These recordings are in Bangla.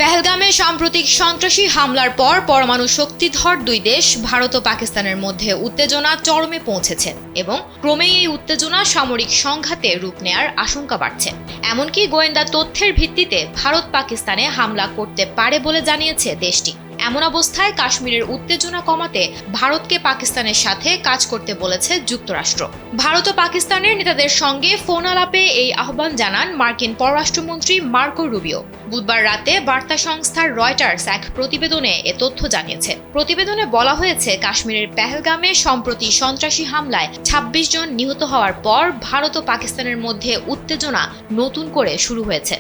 পেহেলগামে সাম্প্রতিক সন্ত্রাসী হামলার পর পরমাণু শক্তিধর দুই দেশ ভারত ও পাকিস্তানের মধ্যে উত্তেজনা চরমে পৌঁছেছে এবং ক্রমেই এই উত্তেজনা সামরিক সংঘাতে রূপ নেয়ার আশঙ্কা বাড়ছে। এমনকি গোয়েন্দা তথ্যের ভিত্তিতে ভারত পাকিস্তানে হামলা করতে পারে বলে জানিয়েছে দেশটি। এমন অবস্থায় কাশ্মীরের উত্তেজনা কমাতে ভারতকে পাকিস্তানের সাথে কাজ করতে বলেছে যুক্তরাষ্ট্র। ভারত ও পাকিস্তানের নেতাদের সঙ্গে ফোন আলাপে এই আহ্বান জানান মার্কিন পররাষ্ট্রমন্ত্রী মার্কো রুবিও। বুধবার রাতে বার্তা সংস্থা রয়টার্স এক প্রতিবেদনে এ তথ্য জানিয়েছে। প্রতিবেদনে বলা হয়েছে, কাশ্মীরের পেহেলগামে সম্প্রতি সন্ত্রাসী হামলায় ২৬ জন নিহত হওয়ার পর ভারত ও পাকিস্তানের মধ্যে উত্তেজনা নতুন করে শুরু হয়েছে।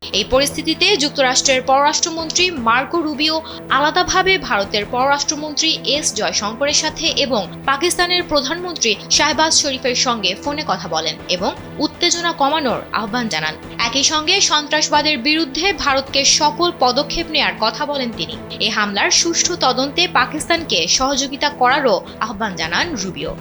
এই পরিস্থিতিতে যুক্তরাষ্ট্রের পররাষ্ট্রমন্ত্রী মার্কো রুবিও আলাদাভাবে ভারতের পররাষ্ট্রমন্ত্রী এস জয়শঙ্করের সাথে এবং পাকিস্তানের প্রধানমন্ত্রী শাহবাজ শরীফের সঙ্গে ফোনে কথা বলেন এবং উত্তেজনা কমানোর আহ্বান জানান। একই সঙ্গে সন্ত্রাসবাদের বিরুদ্ধে ভারতকে সকল পদক্ষেপ নেয়ার কথা বলেন তিনি। এই হামলার সুষ্ঠু তদন্তে পাকিস্তানকে সহযোগিতা করারও আহ্বান জানান রুবিও।